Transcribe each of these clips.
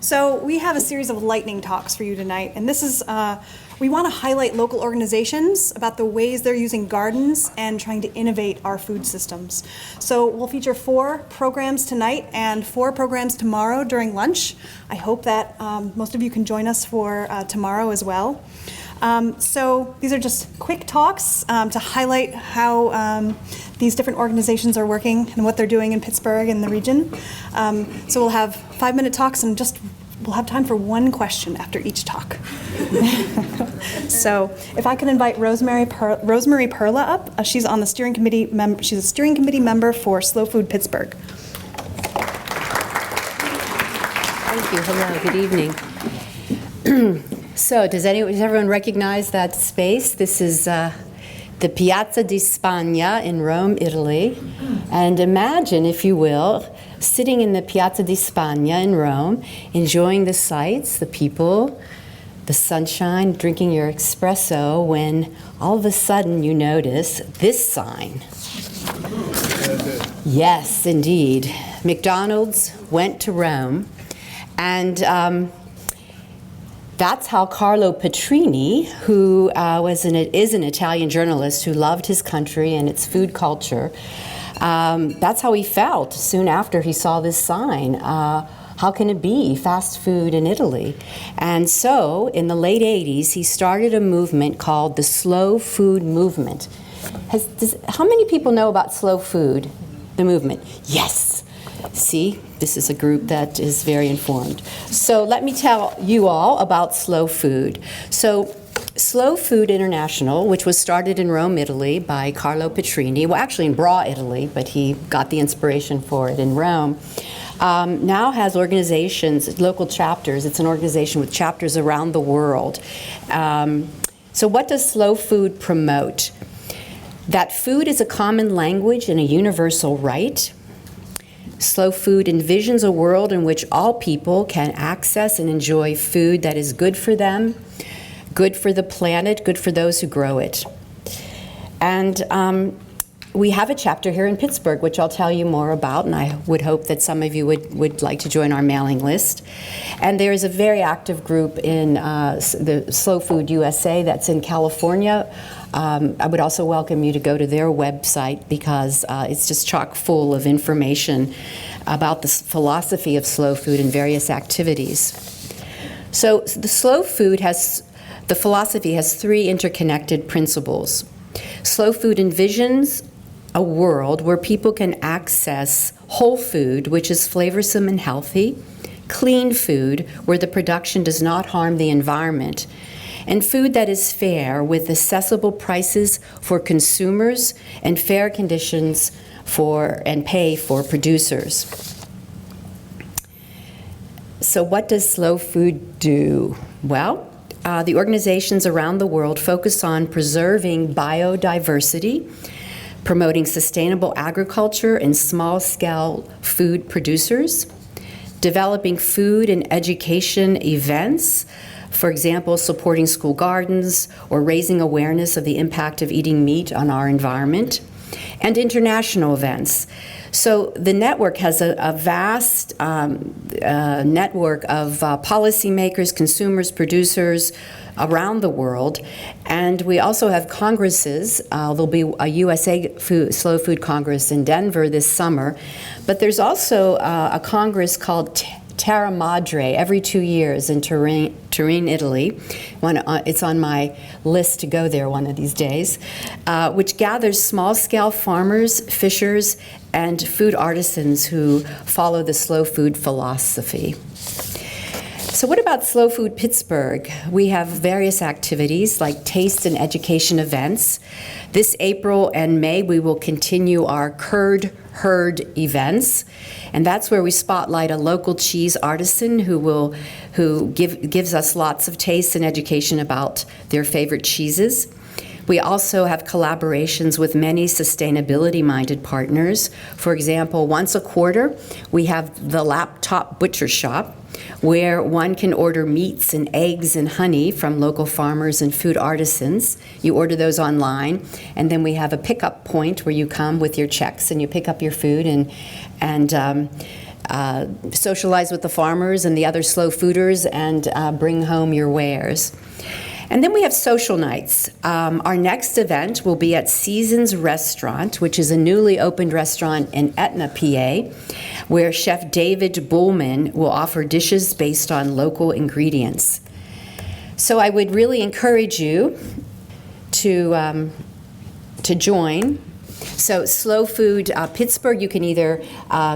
So we have a series of lightning talks for you tonight, and this is, we want to highlight local organizations about the ways they're using gardens and trying to innovate our food systems. So we'll feature 4 programs tonight and 4 programs tomorrow during lunch. I hope that most of you can join us for tomorrow as well. So these are just quick talks to highlight how these different organizations are working and what they're doing in Pittsburgh and the region. So we'll have 5-minute talks and we'll have time for one question after each talk. So if I can invite Rosmarie Perla up, she's on the steering committee. She's a steering committee member for Slow Food Pittsburgh. Thank you. Hello. Good evening. So does everyone recognize that space? This is the Piazza di Spagna in Rome, Italy. And imagine, if you will, sitting in the Piazza di Spagna in Rome, enjoying the sights, the people, the sunshine, drinking your espresso, when all of a sudden you notice this sign. Yes, indeed. McDonald's went to Rome, and that's how Carlo Petrini, who is an Italian journalist who loved his country and its food culture, that's how he felt soon after he saw this sign. How can it be fast food in Italy? And so in the late 80s, he started a movement called the Slow Food Movement. How many people know about slow food, the movement? Yes. See, this is a group that is very informed. So let me tell you all about slow food. So Slow Food International, which was started in Rome, Italy by Carlo Petrini, well actually in Bra, Italy, but he got the inspiration for it in Rome, now has organizations, local chapters. It's an organization with chapters around the world. So what does slow food promote? That food is a common language and a universal right. Slow food envisions a world in which all people can access and enjoy food that is good for them, good for the planet, good for those who grow it. And we have a chapter here in Pittsburgh, which I'll tell you more about, and I would hope that some of you would like to join our mailing list. And there is a very active group in the Slow Food USA that's in California. I would also welcome you to go to their website because it's just chock full of information about the philosophy of slow food and various activities. So the slow food the philosophy has 3 interconnected principles. Slow food envisions a world where people can access whole food, which is flavorsome and healthy, clean food, where the production does not harm the environment, and food that is fair with accessible prices for consumers and fair conditions and pay for producers. So what does slow food do? Well, the organizations around the world focus on preserving biodiversity, promoting sustainable agriculture and small-scale food producers, developing food and education events, for example, supporting school gardens or raising awareness of the impact of eating meat on our environment, and international events. So the network has a vast network of policymakers, consumers, producers around the world, and we also have congresses. There'll be a USA Slow Food Congress in Denver this summer, but there's also a congress called Terra Madre every 2 years in Turin, Italy. It's on my list to go there one of these days, which gathers small-scale farmers, fishers, and food artisans who follow the slow food philosophy. So what about Slow Food Pittsburgh? We have various activities like taste and education events. This April and May, we will continue our Curd Herd events, and that's where we spotlight a local cheese artisan who gives us lots of taste and education about their favorite cheeses. We also have collaborations with many sustainability-minded partners. For example, once a quarter, we have the Laptop Butcher Shop, where one can order meats and eggs and honey from local farmers and food artisans. You order those online, and then we have a pickup point where you come with your checks and you pick up your food, and socialize with the farmers and the other slow fooders, and bring home your wares. And then we have social nights. Our next event will be at Seasons Restaurant, which is a newly opened restaurant in Etna, PA, where Chef David Bullman will offer dishes based on local ingredients. So I would really encourage you to join. So Slow Food Pittsburgh, you can either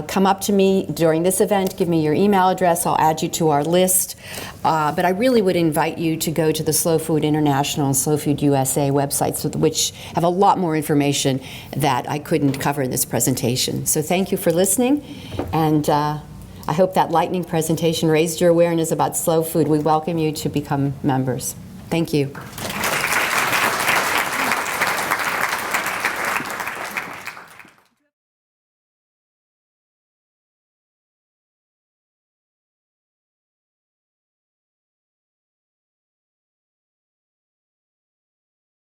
come up to me during this event, give me your email address, I'll add you to our list. But I really would invite you to go to the Slow Food International and Slow Food USA websites, which have a lot more information that I couldn't cover in this presentation. So thank you for listening, and I hope that lightning presentation raised your awareness about slow food. We welcome you to become members. Thank you.